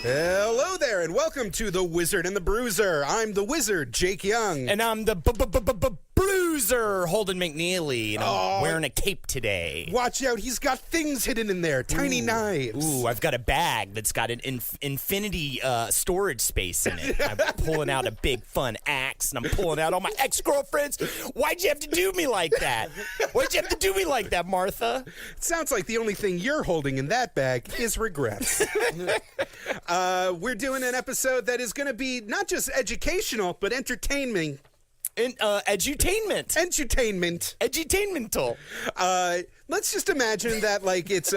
Hello there, and welcome to The Wizard and the Bruiser. I'm the Wizard, Jake Young. And I'm the Bruiser, Holden McNeely, and I'm wearing a cape today. Watch out, he's got things hidden in there, tiny knives. Ooh, I've got a bag that's got an infinity storage space in it. I'm pulling out a big fun axe, and I'm pulling out all my ex-girlfriends. Why'd you have to do me like that? Why'd you have to do me like that, Martha? It sounds like the only thing you're holding in that bag is regrets. We're doing an episode that is going to be not just educational, but entertaining. Edutainment. Edutainmental. Let's just imagine that like it's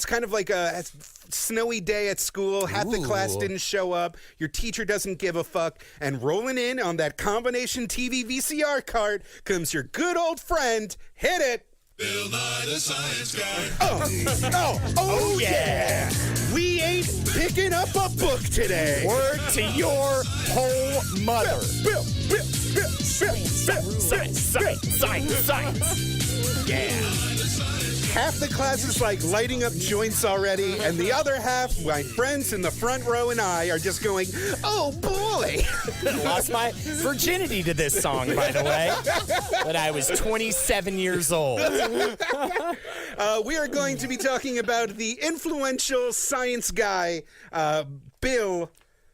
kind of like a snowy day at school. Half the class didn't show up. Your teacher doesn't give a fuck. And rolling in on that combination TV VCR cart comes your good old friend. Hit it. Bill Nye the Science Guy. Oh yeah. We ain't picking up a book today. Word to your whole mother. Bill. Science. Yeah. Half the class is like lighting up joints already, and the other half, my friends in the front row and I, are just going, oh boy. Lost my virginity to this song, by the way, when I was 27 years old. We are going to be talking about the influential science guy, Bill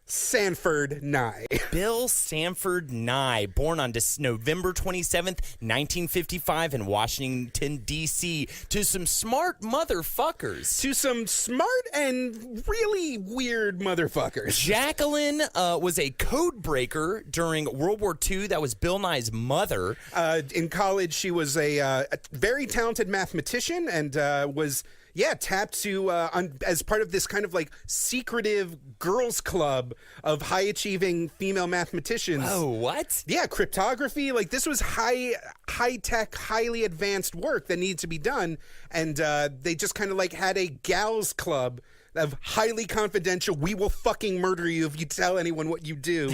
Sanford Nye. Bill Sanford Nye, born on November 27th, 1955 in Washington, D.C. to some smart motherfuckers. To some smart and really weird motherfuckers. Jacqueline was a code breaker during World War II. That was Bill Nye's mother. In college, she was a very talented mathematician and was... tapped to as part of this kind of like secretive girls' club of high-achieving female mathematicians. Oh, what? Yeah, cryptography. Like this was high-tech, highly advanced work that needed to be done, and they just kind of like had a gals' club of highly confidential, we will fucking murder you if you tell anyone what you do.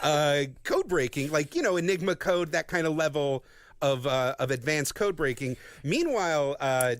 Code breaking, like Enigma code, that kind of level of advanced code breaking. Meanwhile,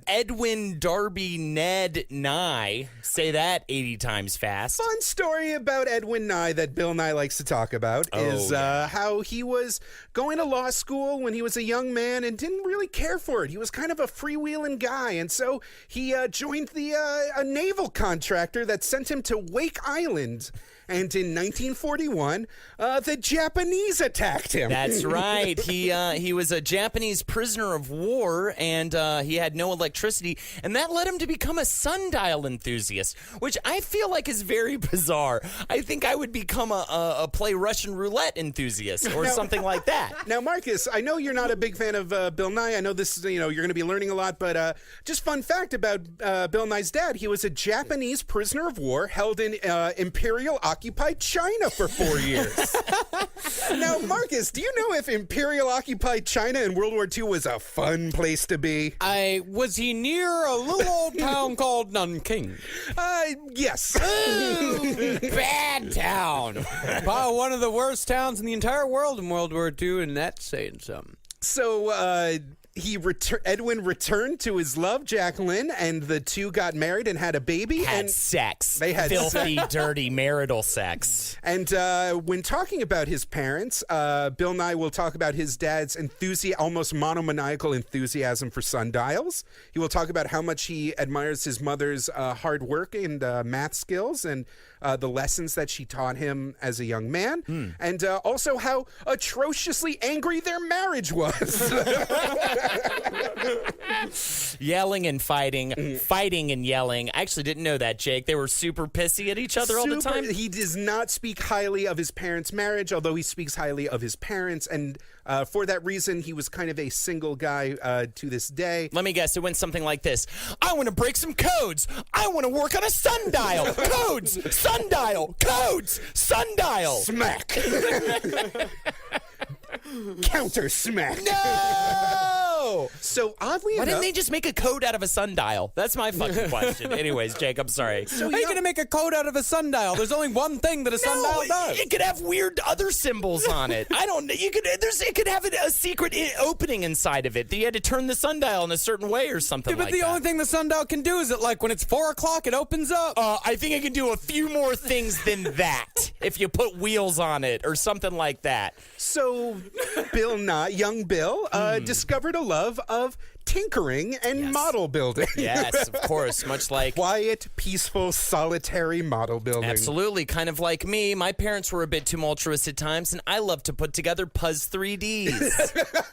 Edwin Darby Ned Nye, say that 80 times fast. Fun story about Edwin Nye that Bill Nye likes to talk about is how he was going to law school when he was a young man and didn't really care for it. He was kind of a freewheeling guy, and so he joined a naval contractor that sent him to Wake Island. And in 1941, the Japanese attacked him. That's right. He was a Japanese prisoner of war, and he had no electricity, and that led him to become a sundial enthusiast, which I feel like is very bizarre. I think I would become a play Russian roulette enthusiast or something like that. Now, Marcus, I know you're not a big fan of Bill Nye. I know this, you're going to be learning a lot, but just fun fact about Bill Nye's dad, he was a Japanese prisoner of war held in Imperial occupied China for 4 years. Now, Marcus, do you know if Imperial occupied China in World War II was a fun place to be? Was he near a little old town called Nanking? Yes. Ooh, bad town. Probably one of the worst towns in the entire world in World War II, and that's saying something. So, Edwin returned to his love, Jacqueline, and the two got married and had a baby. Had sex. They had filthy, dirty marital sex. And when talking about his parents, Bill Nye will talk about his dad's almost monomaniacal enthusiasm for sundials. He will talk about how much he admires his mother's hard work and math skills and the lessons that she taught him as a young man, and also how atrociously angry their marriage was. Yelling and fighting, fighting and yelling. I actually didn't know that, Jake. They were super pissy at each other all the time. He does not speak highly of his parents' marriage, although he speaks highly of his parents, and for that reason, he was kind of a single guy to this day. Let me guess, it went something like this. I want to break some codes. I want to work on a sundial. Codes, sundial, codes, sundial. Smack. Counter smack. No! No. So oddly Why enough, didn't they just make a code out of a sundial? That's my fucking question. Anyways, Jake, I'm sorry. How are you going to make a code out of a sundial? There's only one thing that a sundial does. It could have weird other symbols on it. I don't know. It could have a secret opening inside of it. You had to turn the sundial in a certain way or something Yeah, but like the that. only thing the sundial can do is that, like, when it's 4 o'clock, it opens up. I think it can do a few more things than that if you put wheels on it or something like that. So Bill Nye, young Bill, discovered a love of tinkering and model building. Yes, of course. Much like... Quiet, peaceful, solitary model building. Absolutely. Kind of like me. My parents were a bit tumultuous at times, and I love to put together Puzz 3Ds.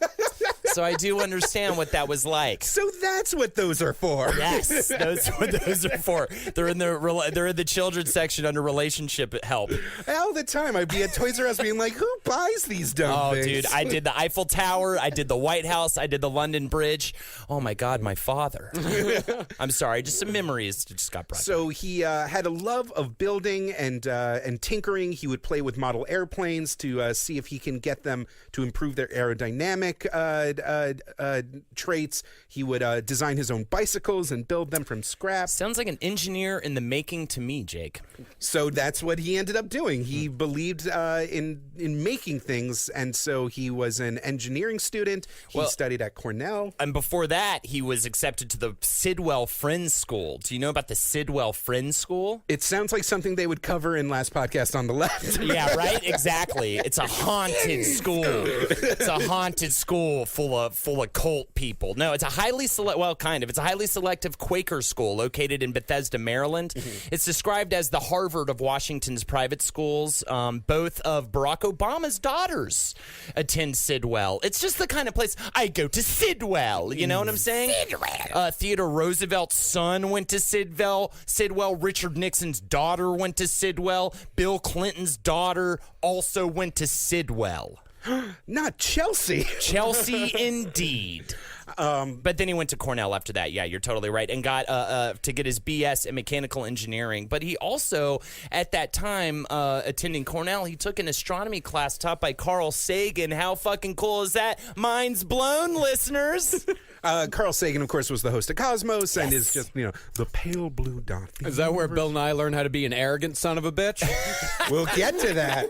So I do understand what that was like. So that's what those are for. Yes, those what those are for. They're in the children's section under relationship help. All the time, I'd be at Toys R Us being like, "Who buys these dumb things?" Oh, dude, I did the Eiffel Tower, I did the White House, I did the London Bridge. Oh my God, my father. I'm sorry, just some memories just got brought. So he had a love of building and tinkering. He would play with model airplanes to see if he can get them to improve their aerodynamic traits. He would design his own bicycles and build them from scrap. Sounds like an engineer in the making to me, Jake. So that's what he ended up doing. He believed in making things, and so he was an engineering student. He studied at Cornell. And before that, he was accepted to the Sidwell Friends School. Do you know about the Sidwell Friends School? It sounds like something they would cover in Last Podcast on the Left. Yeah, right? Exactly. It's a haunted school. It's a haunted school full of cult people. No, it's a it's a highly selective Quaker school located in Bethesda, Maryland. It's described as the Harvard of Washington's private schools. Both of Barack Obama's daughters attend Sidwell. It's just the kind of place I go to Sidwell. You know what I'm saying? Sidwell. Theodore Roosevelt's son went to Sidwell. Richard Nixon's daughter went to Sidwell. Bill Clinton's daughter also went to Sidwell. Not Chelsea. Chelsea, indeed. But then he went to Cornell after that. Yeah, you're totally right. And got to get his BS in mechanical engineering. But he also, at that time, attending Cornell, he took an astronomy class taught by Carl Sagan. How fucking cool is that? Mind's blown, listeners. Carl Sagan, of course, was the host of Cosmos and is just, the pale blue dot. Is that where Bill Nye learned how to be an arrogant son of a bitch? We'll get to that.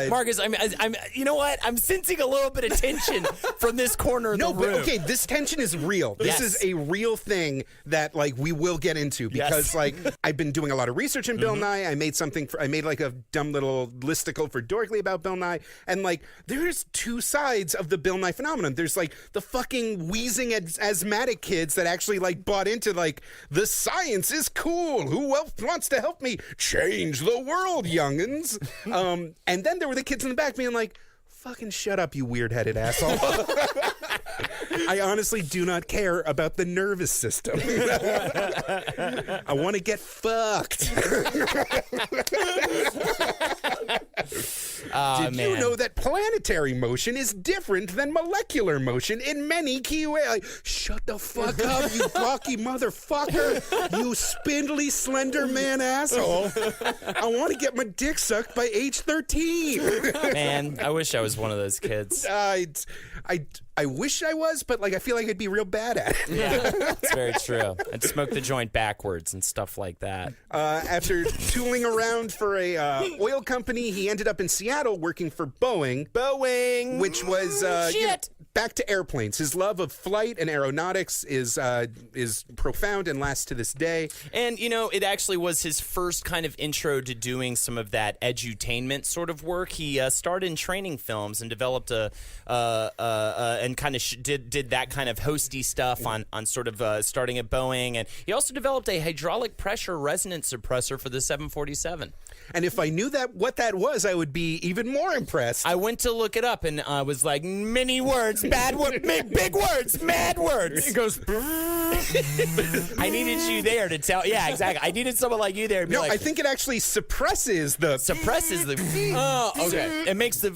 Marcus, I'm. You know what? I'm sensing a little bit of tension from this corner of the room. But okay, this tension is real. This is a real thing that we will get into because I've been doing a lot of research in Bill Nye. I made like a dumb little listicle for Dorkly about Bill Nye, and there's two sides of the Bill Nye phenomenon. There's the fucking wheezing asthmatic kids that actually bought into the science is cool. Who else wants to help me change the world, youngins? And then there were the kids in the back being like, fucking shut up, you weird-headed asshole. I honestly do not care about the nervous system. I want to get fucked. Did you know that planetary motion is different than molecular motion in many key ways? Shut the fuck up, you gawky motherfucker. You spindly, slender man asshole. I want to get my dick sucked by age 13. Man, I wish I was one of those kids. I wish I was, but I feel like I'd be real bad at it. Yeah, that's very true. I'd smoke the joint backwards and stuff like that. After tooling around for a oil company, he ended up in Seattle working for Boeing. Which was back to airplanes. His love of flight and aeronautics is profound and lasts to this day. And it actually was his first kind of intro to doing some of that edutainment sort of work. He starred in training films and developed and kind of did that kind of hosty stuff on sort of starting at Boeing. And he also developed a hydraulic pressure resonance suppressor for the 747. And if I knew what that was, I would be even more impressed. I went to look it up, and I was like, many words, bad words, big words, mad words. It goes. I needed you there to tell. Yeah, exactly. I needed someone like you there to be I think it actually suppresses the. Oh, okay. It makes the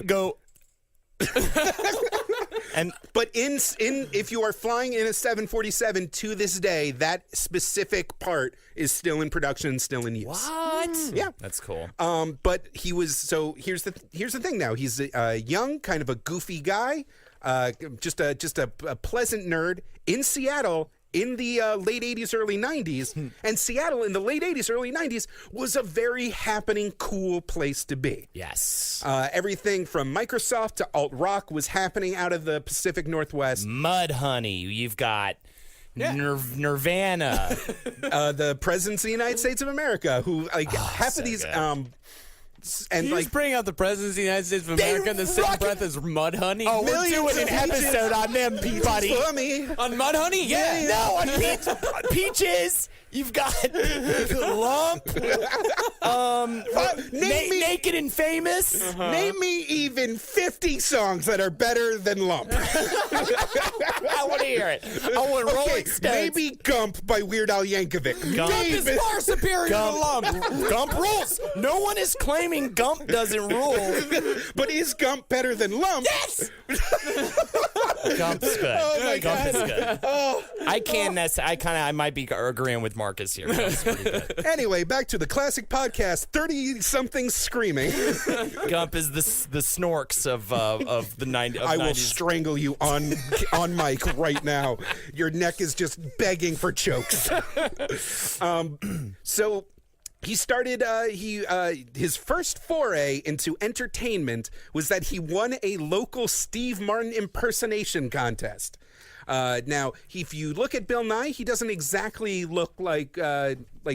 go. But if you are flying in a 747 to this day, that specific part is still in production, still in use. What? Yeah, that's cool. But he was here's the thing. Now he's a young, kind of a goofy guy. just a pleasant nerd in Seattle in the late 80s, early 90s. And Seattle in the late 80s, early 90s was a very happening, cool place to be. Yes. Everything from Microsoft to alt-rock was happening out of the Pacific Northwest. Mudhoney. You've got Nirvana. The presidents of the United States of America, who half so of these... good. And You just bring out the presidents of the United States of America in the same breath as Mudhoney? Oh, we're Millions doing an of peaches. episode on them, buddy. Funny. On Mudhoney? Yeah. No, on Peaches. You've got Lump. Name me, Naked and Famous. name me even 50 songs that are better than Lump. I want to hear it. I want Rolling Stones. Maybe Gump by Weird Al Yankovic. Gump It's Maybe. far superior to Lump. Gump rules. No one is claiming Gump doesn't rule. But is Gump better than Lump? Yes. Gump's good. Oh my Gump God. is good. Oh. I might be agreeing with Marcus here. Gump's pretty good. Anyway, back to the classic podcast, 30-something screaming. Gump is the snorks of the 90s. I will strangle you on mic right now. Your neck is just begging for chokes. So he started his first foray into entertainment was that he won a local Steve Martin impersonation contest. Now, if you look at Bill Nye, he doesn't exactly look like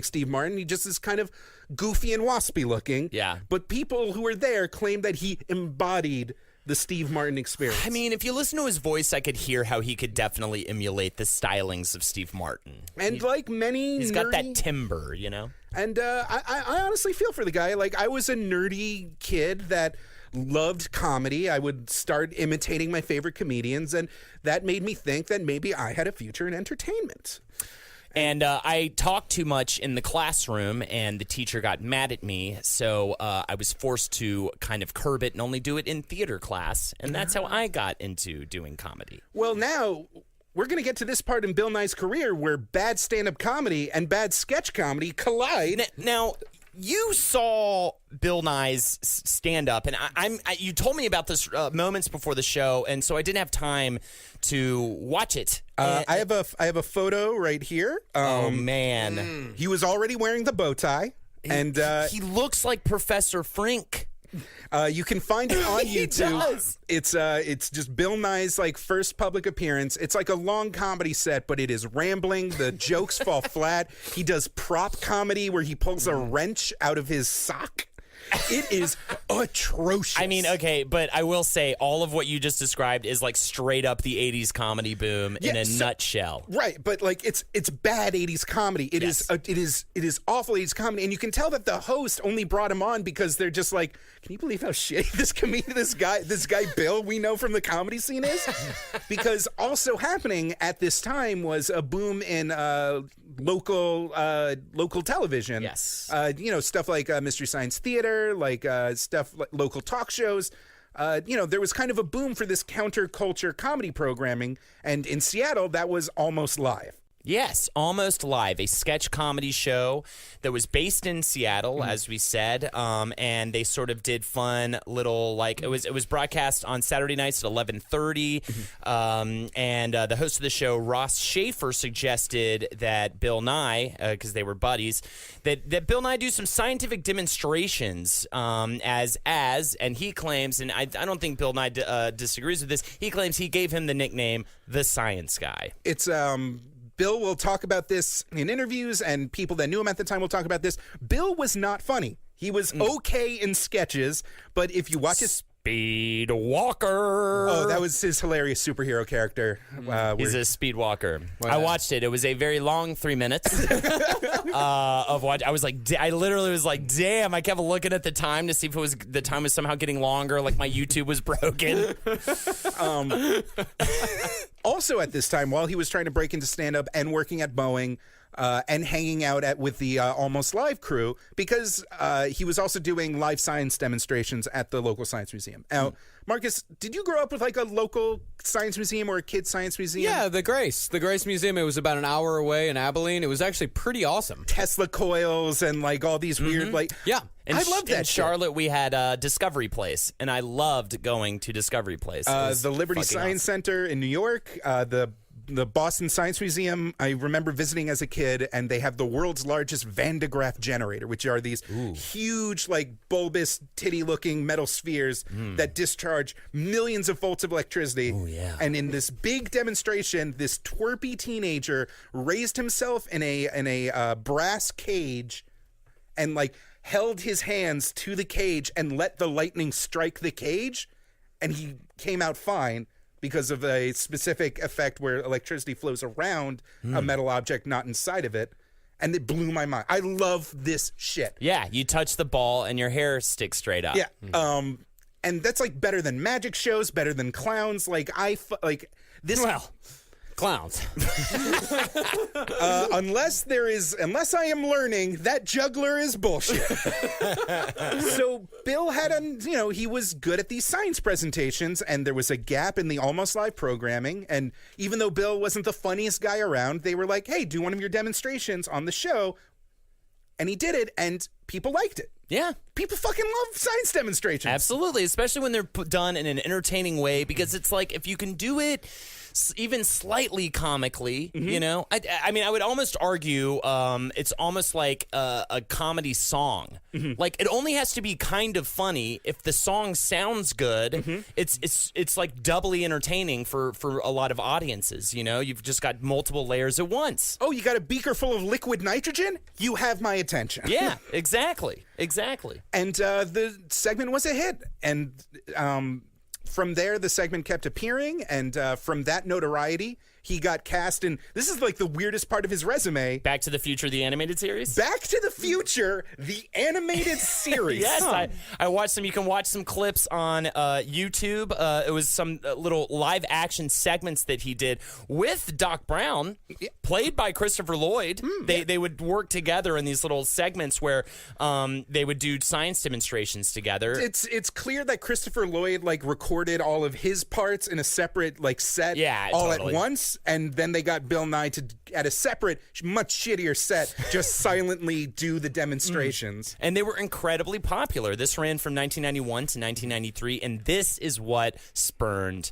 Steve Martin. He just is kind of goofy and waspy looking. Yeah. But people who were there claim that he embodied the Steve Martin experience. I mean, if you listen to his voice, I could hear how he could definitely emulate the stylings of Steve Martin. And like many He's got that timbre, you know? And I honestly feel for the guy. Like, I was a nerdy kid that loved comedy. I would start imitating my favorite comedians, and that made me think that maybe I had a future in entertainment. And I talked too much in the classroom, and the teacher got mad at me, so I was forced to kind of curb it and only do it in theater class, and that's how I got into doing comedy. Well, now we're going to get to this part in Bill Nye's career where bad stand-up comedy and bad sketch comedy collide. Now, you saw Bill Nye's stand-up, and you told me about this moments before the show, and so I didn't have time to watch it. I have a photo right here. Oh, man. He was already wearing the bow tie, and He looks like Professor Frink. you can find it on He YouTube. does. It's just Bill Nye's first public appearance. It's like a long comedy set, but it is rambling. The jokes fall flat. He does prop comedy where he pulls a wrench out of his sock. It is atrocious. I mean, okay, but I will say all of what you just described is like straight up the 80s comedy boom in a nutshell. Right, but it's bad 80s comedy. It is awful 80s comedy, and you can tell that the host only brought him on because they're just like, can you believe how shitty this guy Bill we know from the comedy scene is? Because also happening at this time was a boom in local television. Yes. Stuff like Mystery Science Theater, stuff like local talk shows. There was kind of a boom for this counterculture comedy programming, and in Seattle, that was Almost Live. Yes, Almost Live, a sketch comedy show that was based in Seattle, as we said, and they sort of did fun little it was broadcast on Saturday nights at 11:30, and the host of the show, Ross Schaefer, suggested that Bill Nye, because they were buddies, that Bill Nye do some scientific demonstrations and he claims, and I don't think Bill Nye disagrees with this, he claims he gave him the nickname the Science Guy. It's Bill will talk about this in interviews, and people that knew him at the time will talk about this. Bill was not funny. He was okay in sketches, but if you watch his... Speed Walker. Oh, that was his hilarious superhero character. He's a speed walker. I watched it. It was a very long 3 minutes of watch. I literally was like, damn. I kept looking at the time to see if the time was somehow getting longer. Like my YouTube was broken. Also at this time, while he was trying to break into stand-up and working at Boeing, and hanging out with the Almost Live crew, because he was also doing live science demonstrations at the local science museum. Now, Marcus, did you grow up with like a local science museum or a kid's science museum? Yeah, the Grace Museum. It was about an hour away in Abilene. It was actually pretty awesome. Tesla coils and like all these weird Yeah. I love that In shit. Charlotte, we had Discovery Place, and I loved going to Discovery Place. The Liberty Science Center in New York, the Boston Science Museum, I remember visiting as a kid, and they have the world's largest Van de Graaff generator, which are these huge, like, bulbous, titty-looking metal spheres that discharge millions of volts of electricity. Oh, yeah. And in this big demonstration, this twerpy teenager raised himself in a brass cage and, like, held his hands to the cage and let the lightning strike the cage, and he came out fine, because of a specific effect where electricity flows around a metal object, not inside of it. And it blew my mind. I love this shit. Yeah, you touch the ball and your hair sticks straight up. Yeah. And that's like better than magic shows, better than clowns. Like this. Well, clowns. Unless I am learning that juggler is bullshit. So Bill had he was good at these science presentations, and there was a gap in the Almost Live programming. And even though Bill wasn't the funniest guy around, they were like, "Hey, do one of your demonstrations on the show." And he did it, and people liked it. Yeah. People fucking love science demonstrations. Absolutely, especially when they're done in an entertaining way, because it's like if you can do it even slightly comically, you know? I mean, I would almost argue it's almost like a comedy song. Like, it only has to be kind of funny. If the song sounds good, it's like doubly entertaining for a lot of audiences, you know? You've just got multiple layers at once. Oh, you got a beaker full of liquid nitrogen? You have my attention. Yeah, exactly. Exactly. And the segment was a hit. And from there, the segment kept appearing. And from that notoriety, he got cast in, this is like the weirdest part of his resume, Back to the Future, the animated series? Back to the Future, the animated series. Yes, I watched some. You can watch some clips on YouTube. It was some little live action segments that he did with Doc Brown, played by Christopher Lloyd. They would work together in these little segments where they would do science demonstrations together. It's clear that Christopher Lloyd like recorded all of his parts in a separate like set all totally. at once, and then they got Bill Nye to at a separate, much shittier set just silently do the demonstrations. And they were incredibly popular. This ran from 1991 to 1993, and this is what spurned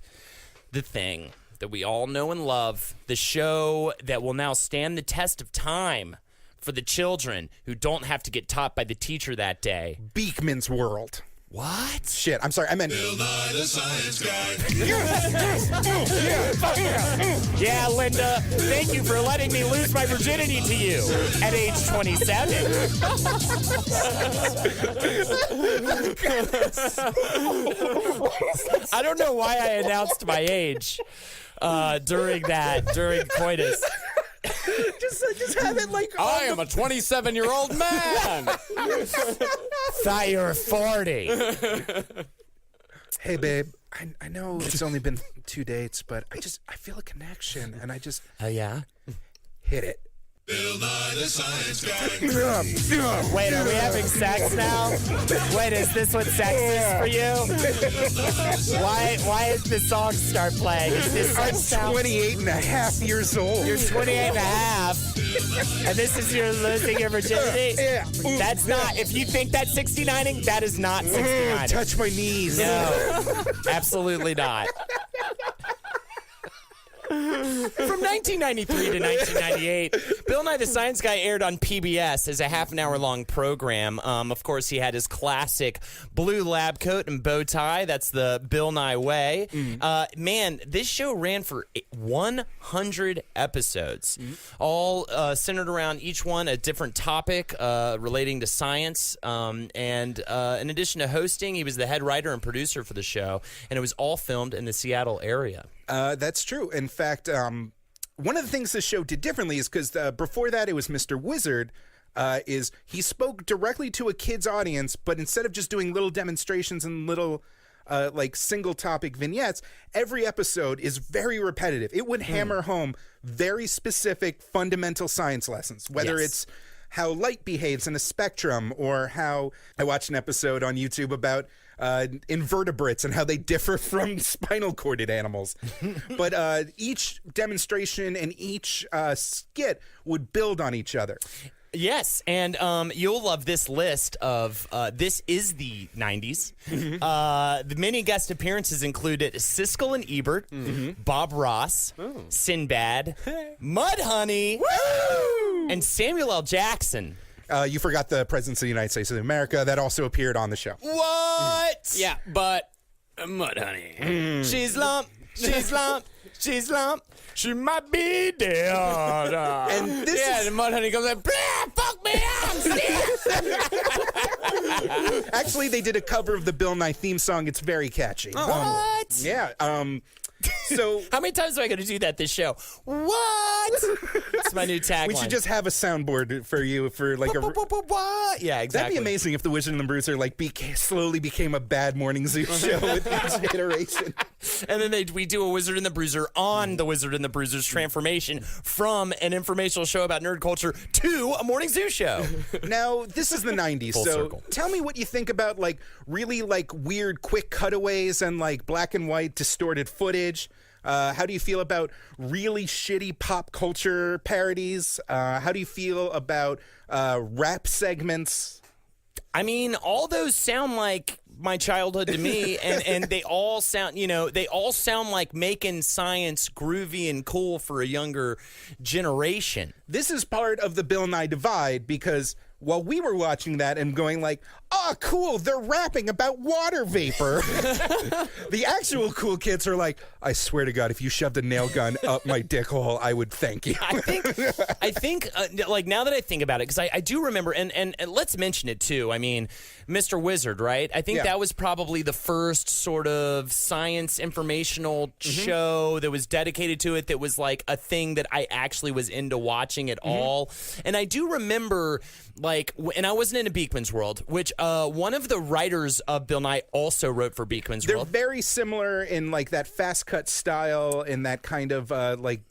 the thing that we all know and love, the show that will now stand the test of time for the children who don't have to get taught by the teacher that day. Beekman's World. What? Shit, I'm sorry. I meant Bill Nye the Science Guy. Yeah, Linda, thank you for letting me lose my virginity to you at age 27. I don't know why I announced my age during coitus. just have it like I am a 27-year-old man. Thought you were 40. Hey, babe, I know it's only been 2 dates, but I feel a connection, and I just Yeah? hit it. Bill Nye the Science Guy. Wait, are we having sex now? Wait, is this what sex is for you? Why is this song start playing? Is this I'm sex now? 28 and a half years old. You're 28 and a half, and this is your losing your virginity? Yeah. That's not, if you think that's 69ing, that is not 69ing. Touch my knees. No, absolutely not. From 1993 to 1998, Bill Nye the Science Guy aired on PBS as a half-an-hour-long program. Of course, he had his classic blue lab coat and bow tie. That's the Bill Nye way. Man, this show ran for 100 episodes, all centered around each one a different topic relating to science. And in addition to hosting, he was the head writer and producer for the show, and it was all filmed in the Seattle area. That's true. In fact, one of the things this show did differently is because before that it was Mr. Wizard, is he spoke directly to a kid's audience, but instead of just doing little demonstrations and little like single topic vignettes, every episode is very repetitive. It would hammer home very specific fundamental science lessons, whether it's how light behaves in a spectrum, or how I watched an episode on YouTube about invertebrates and how they differ from spinal corded animals. But each demonstration and each skit would build on each other. Yes, and you'll love this list of this is the 90s. The many guest appearances included Siskel and Ebert, Bob Ross, Sinbad, Mudhoney, and Samuel L. Jackson. You forgot the President of the United States of America that also appeared on the show. What? Yeah, but Mudhoney. She's lump. She's lump. She's lump. She might be dead. And this Yeah, is the Mudhoney comes in, fuck me, I'm stiff. actually, they did a cover of the Bill Nye theme song. It's very catchy. What? Yeah. So How many times do I got to do that this show? What? It's my new tagline. we should just have a soundboard for you for like a. What? Yeah, exactly. That'd be amazing if the Wizard and the Bruiser like slowly became a bad morning zoo show with each iteration. And then we do a Wizard and the Bruiser on the Wizard and the Bruiser's transformation from an informational show about nerd culture to a morning zoo show. Now, this is the 90s, Full so circle. tell me what you think about like really like weird quick cutaways and like black and white distorted footage. How do you feel about really shitty pop culture parodies? How do you feel about rap segments? I mean, all those sound like my childhood to me, and they all sound, they all sound like making science groovy and cool for a younger generation. This is part of the Bill Nye divide because while we were watching that and going like, oh, cool, they're rapping about water vapor. The actual cool kids are like, I swear to God, if you shoved a nail gun up my dick hole, I would thank you. I think, like now that I think about it, because I do remember, and let's mention it too. I mean, Mr. Wizard, right? I think that was probably the first sort of science informational show that was dedicated to it. That was like a thing that I actually was into watching at all. And I do remember, like, and I wasn't into Beekman's World, which one of the writers of Bill Nye also wrote for Beekman's They're World. very similar in like that fast cut style and that kind of like.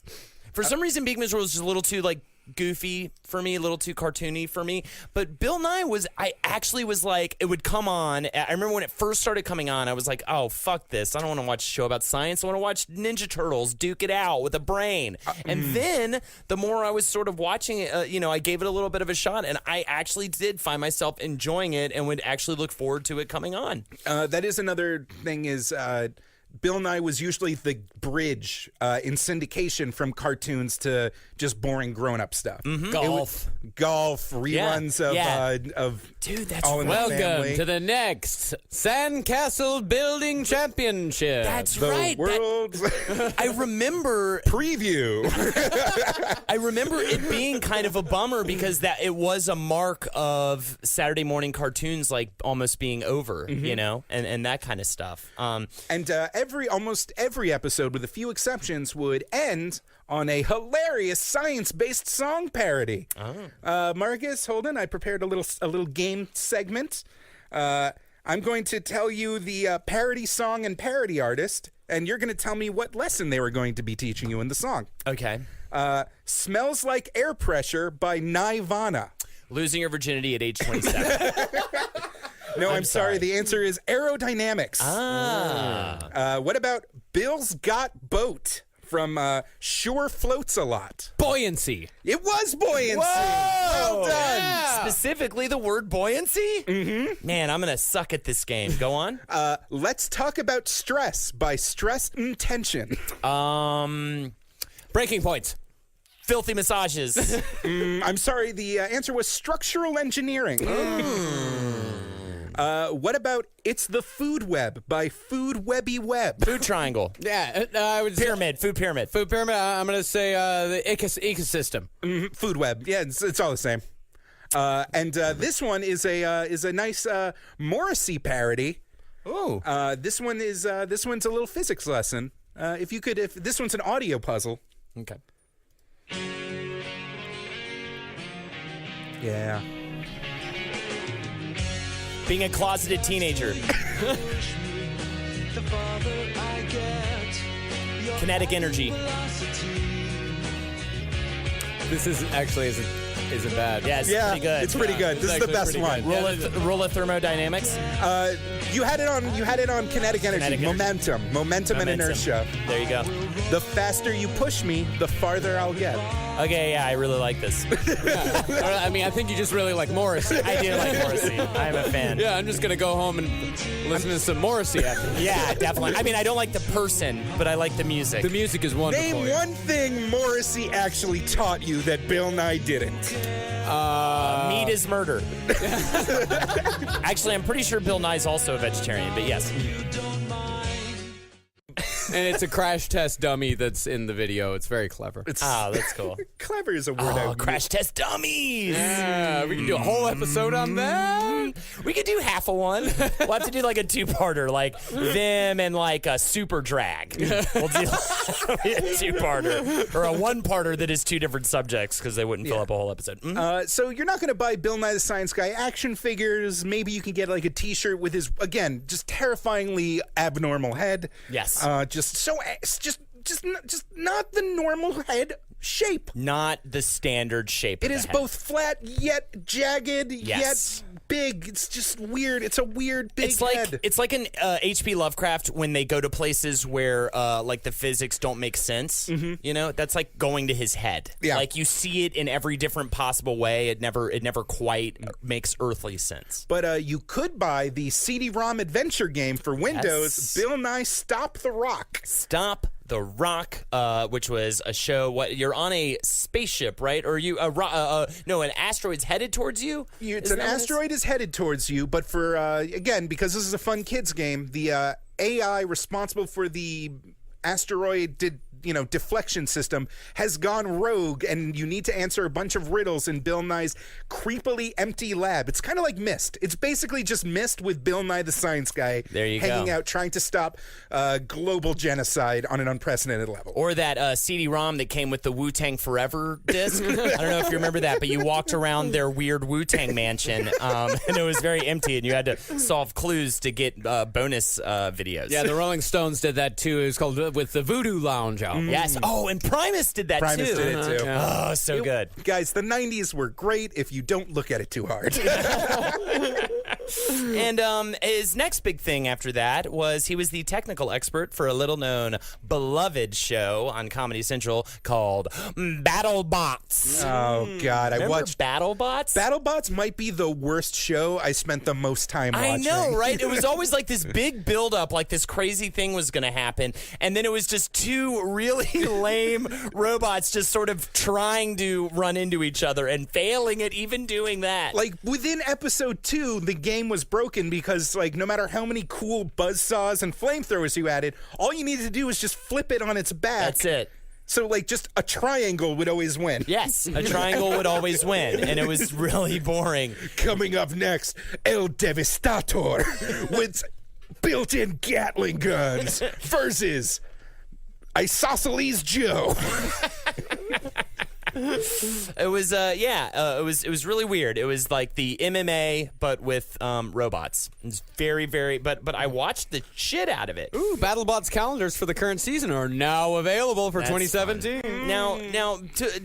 For some reason, Beekman's World was just a little too like goofy for me, a little too cartoony for me. But Bill Nye I actually was like, it would come on. I remember when it first started coming on, I was like, oh, fuck this. I don't want to watch a show about science. I want to watch Ninja Turtles duke it out with a brain. And then the more I was sort of watching it, I gave it a little bit of a shot, and I actually did find myself enjoying it and would actually look forward to it coming on. That is another thing is Bill Nye was usually the bridge in syndication from cartoons to just boring grown-up stuff. Golf. Golf reruns of Dude, that's All in the Welcome Family. to the next Sandcastle Building Championship. That's The right. world I remember preview. I remember it being kind of a bummer because that it was a mark of Saturday morning cartoons like almost being over, and that kind of stuff. And almost every episode, with a few exceptions, would end on a hilarious science-based song parody. Marcus, Holden, I prepared a little game segment. I'm going to tell you the parody song and parody artist, and you're going to tell me what lesson they were going to be teaching you in the song. Okay. Smells Like Air Pressure by Nirvana. Losing your virginity at age 27. No, I'm sorry. The answer is aerodynamics. What about Bill's Got Boat from Sure Floats a Lot? Buoyancy. It was buoyancy. Whoa! Well done. Specifically the word buoyancy? Mm-hmm. Man, I'm going to suck at this game. Go on. Let's Talk About Stress by Stress and Tension. Breaking points. Filthy massages. I'm sorry. The answer was structural engineering. What about It's the Food Web by Food Webby Web? Food triangle. Yeah, I would Pyramid. Food pyramid. Food pyramid. I'm going to say the ecosystem. Food Web. Yeah, it's all the same. And this one is a nice Morrissey parody. Ooh. This one's a little physics lesson. If this one's an audio puzzle. Okay. Yeah. Being a closeted teenager. Kinetic energy. This isn't bad. Yeah, it's Yeah, pretty good. it's pretty good. This is the actually best pretty one. good. Rule of thermodynamics. You had it on kinetic energy, Kinetic energy. momentum, and inertia. There you go. The faster you push me, the farther I'll get. Okay, yeah, I really like this. I mean, I think you just really like Morrissey. I do like Morrissey. I'm a fan. Yeah, I'm just gonna go home and listen to some Morrissey after this. Yeah, definitely. I mean, I don't like the person, but I like the music. The music is wonderful. Name one thing Morrissey actually taught you that Bill Nye didn't. Meat is murder. Actually, I'm pretty sure Bill Nye's also a vegetarian, but yes. And it's a crash test dummy that's in the video. It's very clever. Oh, that's cool. Clever is a word I Oh, would crash test dummies. Yeah, we can do a whole episode on that. We could do half of one. We'll have to do like a two-parter, like them and like a super drag. We'll do a two-parter or a one-parter that is two different subjects because they wouldn't fill up a whole episode. So you're not going to buy Bill Nye the Science Guy action figures. Maybe you can get like a T-shirt with his, again, just terrifyingly abnormal head. Yes. Just not the normal head shape. Not the standard shape. It of is the head. both flat yet jagged Yes. yet big. It's just weird. It's a weird big It's like head. it's like an H.P. Lovecraft when they go to places where like the physics don't make sense. You know, that's like going to his head. Yeah. Like you see it in every different possible way. It never quite makes earthly sense. But you could buy the CD-ROM adventure game for Windows, Yes. Bill Nye Stop the Rock. Stop the Rock, which was a show. What you're on a spaceship, right? Or you no, an asteroid's headed towards you. It's Isn't an that what it is? asteroid is headed towards you, but for again, because this is a fun kids game, the AI responsible for the asteroid deflection system has gone rogue, and you need to answer a bunch of riddles in Bill Nye's creepily empty lab. It's kind of like Myst. It's basically just Myst with Bill Nye the Science Guy There you hanging go. out trying to stop global genocide on an unprecedented level. Or that CD-ROM that came with the Wu-Tang Forever disc. I don't know if you remember that, but you walked around their weird Wu-Tang mansion, and it was very empty, and you had to solve clues to get bonus videos. Yeah, the Rolling Stones did that too. It was called with the Voodoo Lounge album. Yes. Oh, and Primus did that Primus too. did it too. Oh, so good. Guys, the 90s were great if you don't look at it too hard. And his next big thing after that was he was the technical expert for a little-known, beloved show on Comedy Central called Battlebots. Oh, God. I Remember watched Battlebots? Battlebots might be the worst show I spent the most time watching. I know, right? It was always like this big build-up, like this crazy thing was going to happen, and then it was just two really lame robots just sort of trying to run into each other and failing at even doing that. Like, within episode 2, the game was broken because, like, no matter how many cool buzzsaws and flamethrowers you added, all you needed to do was just flip it on its back. That's it. So, like, just a triangle would always win. Yes, a triangle would always win, and it was really boring. Coming up next, El Devastator with built-in Gatling guns versus Isosceles Joe. It was it was really weird. It was like the MMA but with robots. It was very, very but I watched the shit out of it. Ooh, BattleBots calendars for the current season are now available for That's 2017. Now,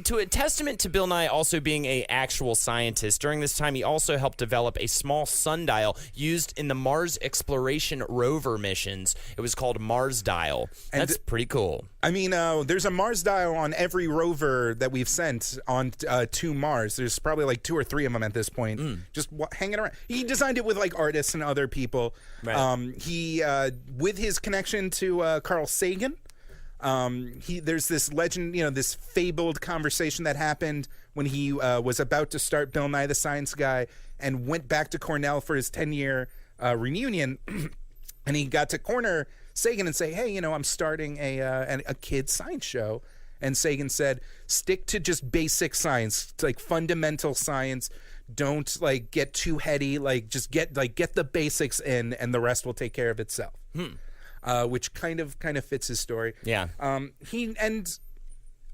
to a testament to Bill Nye also being a actual scientist, during this time he also helped develop a small sundial used in the Mars exploration rover missions. It was called Mars Dial. That's pretty cool. I mean, there's a Mars dial on every rover that we've sent on to Mars. There's probably like 2 or 3 of them at this point, just hanging around. He designed it with like artists and other people. Right. He with his connection to Carl Sagan. There's this legend, this fabled conversation that happened when he was about to start Bill Nye the Science Guy and went back to Cornell for his 10-year reunion, and he got to corner Sagan and say, "Hey, I'm starting a kids science show." And Sagan said, "Stick to just basic science, like fundamental science. Don't like get too heady. Like just get the basics in, and the rest will take care of itself." Which kind of fits his story. Yeah.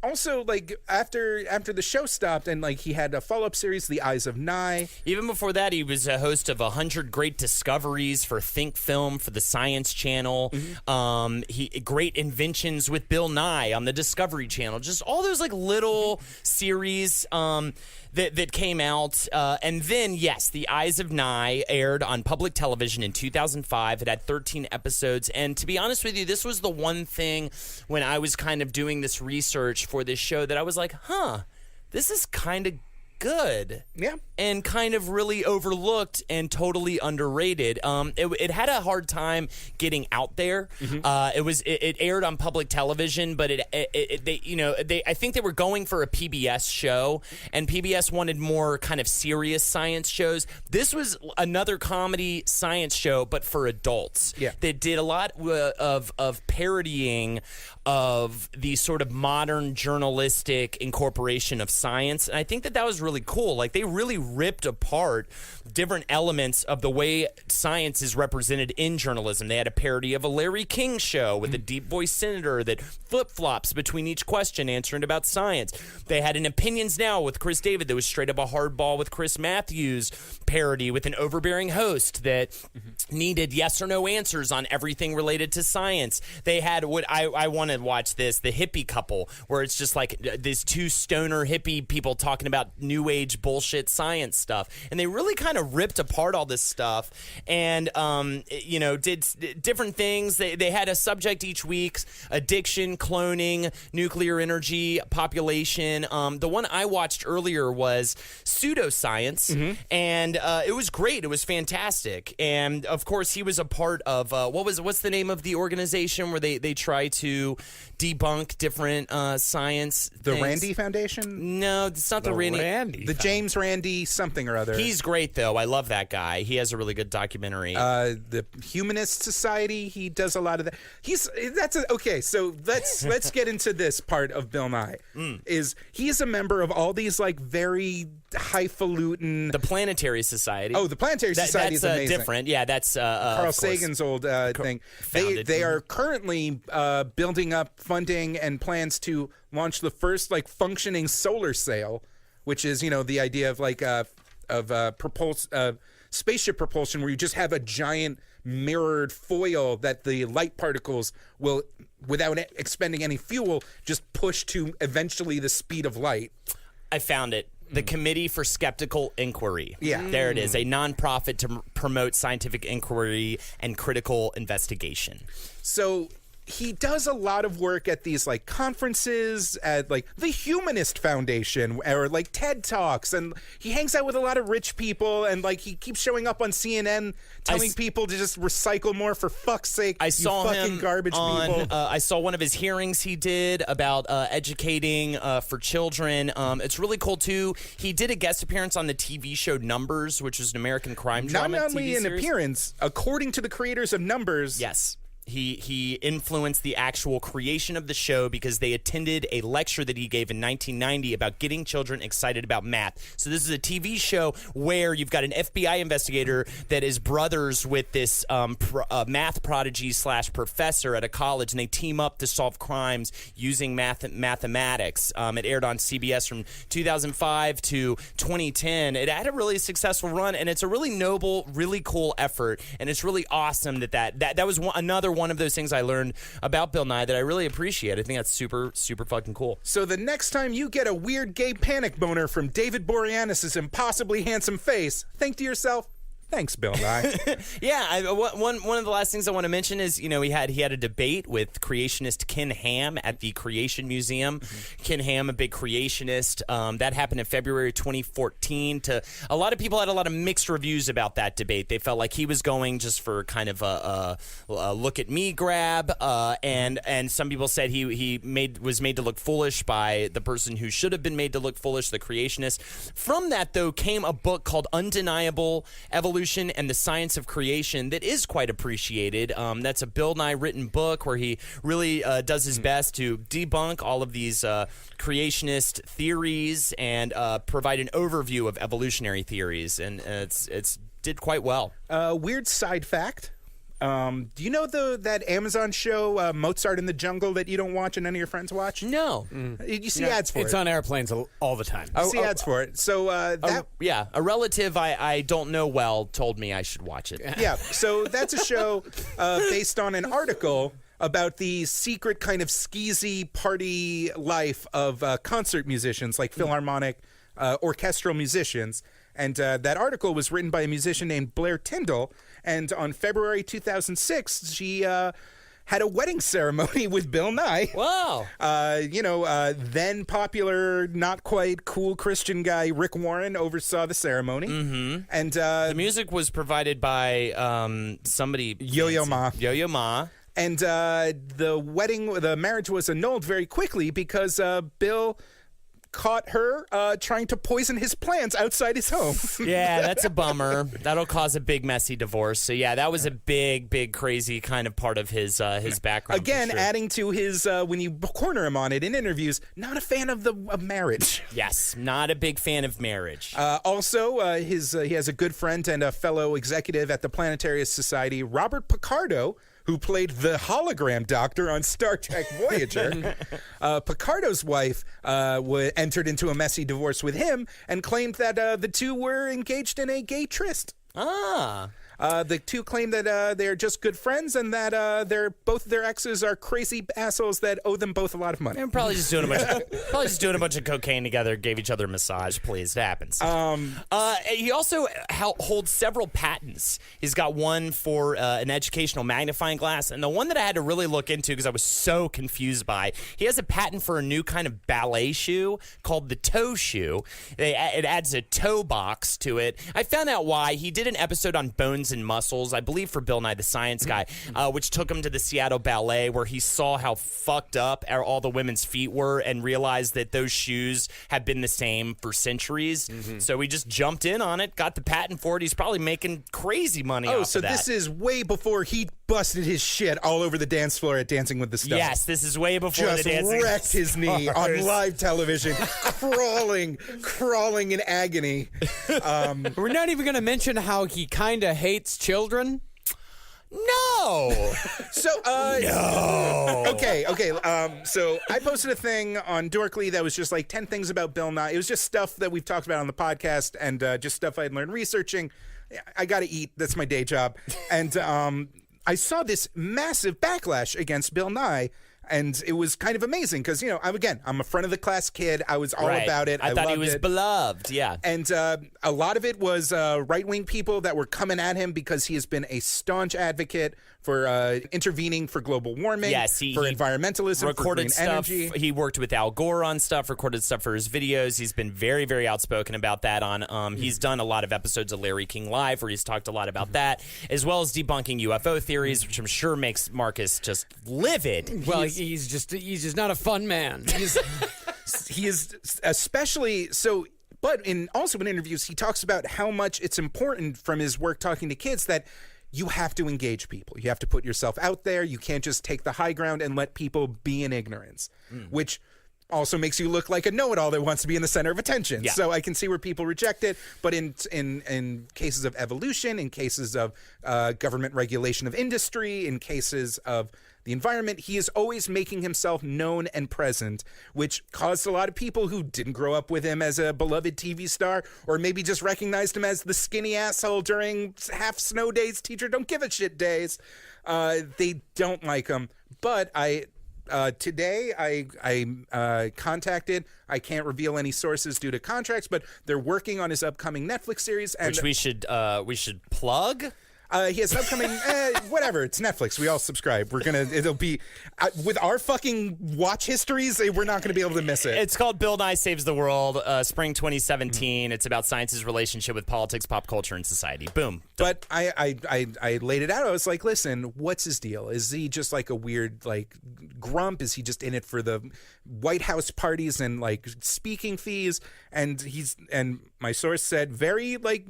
also, like, after the show stopped, and like he had a follow-up series, The Eyes of Nye. Even before that, he was a host of 100 Great Discoveries for Think Film for the Science Channel. Great Inventions with Bill Nye on the Discovery Channel. Just all those like little series that came out. And then, yes, The Eyes of Nye aired on public television in 2005. It had 13 episodes. And to be honest with you, this was the one thing when I was kind of doing this research for this show that I was like, this is kind of good. Yeah. And kind of really overlooked and totally underrated. It had a hard time getting out there. It aired on public television, but I think they were going for a PBS show, and PBS wanted more kind of serious science shows. This was another comedy science show, but for adults. Yeah. That did a lot of parodying of the sort of modern journalistic incorporation of science, and I think that was really cool. Like, they really ripped apart different elements of the way science is represented in journalism. They had a parody of a Larry King show with a deep voice senator that flip-flops between each question answering about science. They had an Opinions Now with Chris David that was straight up a hardball with Chris Matthews parody with an overbearing host that needed yes or no answers on everything related to science. They had what I want to watch this, the hippie couple, where it's just like these two stoner hippie people talking about new age bullshit science stuff. And they really kind of ripped apart all this stuff and, did different things. They had a subject each week: addiction, cloning, nuclear energy, population. The one I watched earlier was pseudoscience, and it was great. It was fantastic. And of course, he was a part of what's the name of the organization where they try to debunk different science The things? Randy Foundation? No, it's not the Randy. The James Randi something or other. He's great, though. I love that guy. He has a really good documentary. The Humanist Society. He does a lot of that. Okay. So let's get into this part of Bill Nye. He's a member of all these like very highfalutin. The Planetary Society. Oh, the Planetary Society is amazing. Different. Yeah, that's Carl Sagan's old thing. They are currently building up funding and plans to launch the first like functioning solar sail, which is the idea of like spaceship propulsion, where you just have a giant mirrored foil that the light particles will, without expending any fuel, just push to eventually the speed of light. I found it. The Committee for Skeptical Inquiry. Yeah. There it is, a nonprofit to promote scientific inquiry and critical investigation. So he does a lot of work at these like conferences at like the Humanist Foundation or like TED Talks, and he hangs out with a lot of rich people, and like he keeps showing up on CNN telling people to just recycle more, for fuck's sake. I saw fucking him garbage people. I saw one of his hearings he did about educating for children. It's really cool too. He did a guest appearance on the TV show Numbers, which was an American crime drama. Not only TV an series. appearance, according to the creators of Numbers. Yes. He influenced the actual creation of the show because they attended a lecture that he gave in 1990 about getting children excited about math. So this is a TV show where you've got an FBI investigator that is brothers with this math prodigy / professor at a college, and they team up to solve crimes using mathematics. It aired on CBS from 2005 to 2010. It had a really successful run, and it's a really noble, really cool effort, and it's really awesome that was another one of those things I learned about Bill Nye that I really appreciate. I think that's super, super fucking cool. So the next time you get a weird gay panic boner from David Boreanaz's impossibly handsome face, think to yourself, thanks, Bill Nye. Yeah, one of the last things I want to mention is, he had a debate with creationist Ken Ham at the Creation Museum. Ken Ham, a big creationist. That happened in February 2014. A lot of people had a lot of mixed reviews about that debate. They felt like he was going just for kind of a look at me grab, and some people said he was made to look foolish by the person who should have been made to look foolish, the creationist. From that, though, came a book called Undeniable Evolution and the Science of Creation that is quite appreciated. That's a Bill Nye written book where he really does his best to debunk all of these creationist theories and provide an overview of evolutionary theories, and it's did quite well. Weird side fact. Do you know that Amazon show Mozart in the Jungle that you don't watch and none of your friends watch? No. You see ads for It's it. on airplanes all the time. You see ads for it. So that Yeah, a relative I don't know well told me I should watch it. yeah. So that's a show based on an article about the secret kind of skeezy party life of concert musicians, like philharmonic, orchestral musicians. And that article was written by a musician named Blair Tyndall. And on February 2006, she had a wedding ceremony with Bill Nye. Wow. Then popular, not quite cool Christian guy Rick Warren oversaw the ceremony. Mm-hmm. And The music was provided by somebody. Yo-Yo Ma. Yo-Yo Ma. And the marriage was annulled very quickly because Bill caught her trying to poison his plants outside his home. Yeah, that's a bummer. That'll cause a big, messy divorce. So yeah, that was a big, crazy kind of part of his background. Again, for sure. adding to his when you corner him on it in interviews, not a fan of marriage. Yes, not a big fan of marriage. Also, he has a good friend and a fellow executive at the Planetary Society, Robert Picardo, who played the hologram doctor on Star Trek Voyager. Picardo's wife entered into a messy divorce with him and claimed that the two were engaged in a gay tryst. The two claim that they're just good friends and that both their exes are crazy assholes that owe them both a lot of money. And probably just doing a bunch of cocaine together, gave each other a massage. Please, it happens. He also holds several patents. He's got one for an educational magnifying glass, and the one that I had to really look into because I was so confused by. He has a patent for a new kind of ballet shoe called the toe shoe. It adds a toe box to it. I found out why. He did an episode on bones and muscles, I believe for Bill Nye the Science Guy, which took him to the Seattle Ballet where he saw how fucked up all the women's feet were and realized that those shoes have been the same for centuries. So he just jumped in on it, got the patent for it. He's probably making crazy money off so of that. this is way before he busted his shit all over the dance floor at Dancing with the Stars. Yes, this is way before Just the Dancing wrecked his knee on Stars. live television, crawling in agony. We're not even going to mention how he kind of hates children. No. So, no. Okay. So I posted a thing on Dorkly that was just like 10 things about Bill Nye. It was just stuff that we've talked about on the podcast and just stuff I'd learned researching. I got to eat. That's my day job. And I saw this massive backlash against Bill Nye. And it was kind of amazing because, I'm a front of the class kid. I was all about it. I thought he loved was it. beloved, yeah. And a lot of it was right-wing people that were coming at him because he has been a staunch advocate for intervening for global warming, Yes, for environmentalism, recorded for green stuff. energy. He worked with Al Gore on stuff, recorded stuff for his videos. He's been very, very outspoken about that. He's done a lot of episodes of Larry King Live where he's talked a lot about that, as well as debunking UFO theories, which I'm sure makes Marcus just livid. Well, he's just not a fun man. He is especially so. But also in interviews, he talks about how much it's important from his work talking to kids that you have to engage people. You have to put yourself out there. You can't just take the high ground and let people be in ignorance, which also makes you look like a know-it-all that wants to be in the center of attention. Yeah. So I can see where people reject it. But in cases of evolution, in cases of government regulation of industry, in cases of the environment, he is always making himself known and present, which caused a lot of people who didn't grow up with him as a beloved TV star or maybe just recognized him as the skinny asshole during half snow days, teacher don't give a shit days. They don't like him. But today I contacted, I can't reveal any sources due to contracts, but they're working on his upcoming Netflix series. And Which we should plug. He has upcoming, whatever. It's Netflix. We all subscribe. It'll be, with our fucking watch histories, we're not going to be able to miss it. It's called Bill Nye Saves the World, spring 2017. It's about science's relationship with politics, pop culture, and society. Boom. But I laid it out. I was like, listen, what's his deal? Is he just like a weird, like, grump? Is he just in it for the White House parties and, like, speaking fees? And my source said very, like,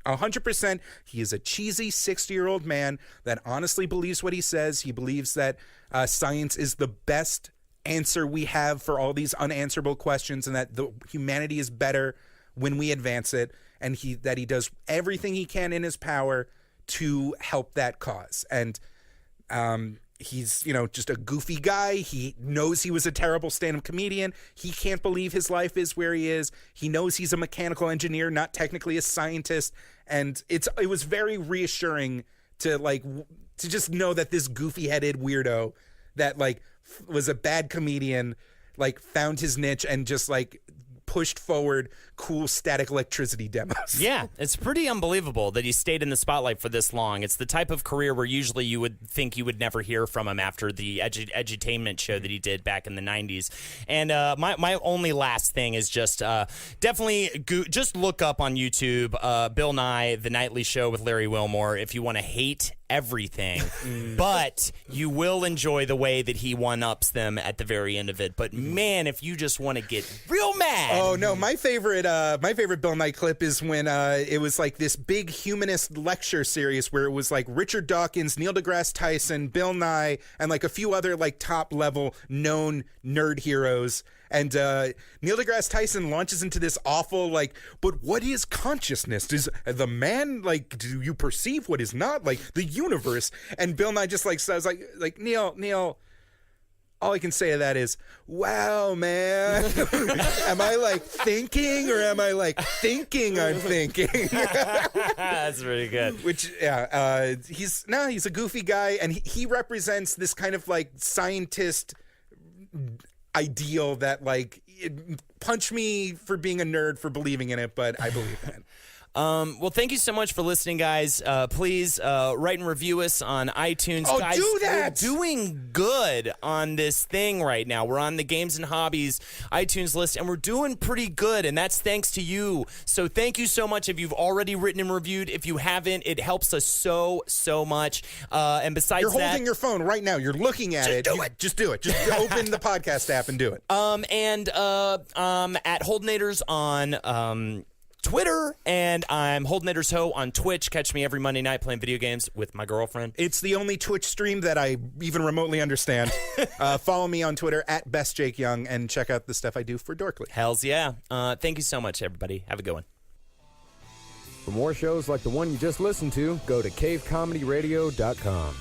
100%, he is a cheesy 60-year-old man that honestly believes what he says. He believes that science is the best answer we have for all these unanswerable questions and that the humanity is better when we advance it, and that he does everything he can in his power to help that cause. And he's, just a goofy guy. He knows he was a terrible stand-up comedian. He can't believe his life is where he is. He knows he's a mechanical engineer, not technically a scientist. And it was very reassuring to just know that this goofy-headed weirdo that was a bad comedian found his niche and just pushed forward cool static electricity demos. Yeah, it's pretty unbelievable that he stayed in the spotlight for this long. It's the type of career where usually you would think you would never hear from him after the edutainment show that he did back in the 90s. And my only last thing is just definitely just look up on YouTube Bill Nye, The Nightly Show with Larry Wilmore if you want to hate everything, but you will enjoy the way that he one-ups them at the very end of it. But man, if you just want to get real mad. Oh no, my favorite Bill Nye clip is when it was this big humanist lecture series where it was Richard Dawkins, Neil deGrasse Tyson, Bill Nye, and a few other top level known nerd heroes. And Neil deGrasse Tyson launches into this awful, but what is consciousness? Is the man, do you perceive what is not? The universe? And Bill Nye just, says, Neil, all I can say to that is, wow, man. Am I, thinking, or am I, thinking I'm thinking? That's pretty good. Which, he's a goofy guy, and he represents this kind of, scientist ideal that punch me for being a nerd for believing in it, but I believe in it. Well, thank you so much for listening, guys. Please write and review us on iTunes. Oh, guys, do that! We're doing good on this thing right now. We're on the Games and Hobbies iTunes list, and we're doing pretty good, and that's thanks to you. So thank you so much if you've already written and reviewed. If you haven't, it helps us so much. And besides You're holding your phone right now. You're looking at it. Just do it. Just open the podcast app and do it. At Holdenators on Twitter, and I'm Holdenators Ho on Twitch. Catch me every Monday night playing video games with my girlfriend. It's the only Twitch stream that I even remotely understand. Follow me on Twitter at BestJakeYoung and check out the stuff I do for Dorkly. Hells yeah. Thank you so much, everybody. Have a good one. For more shows like the one you just listened to, go to cavecomedyradio.com.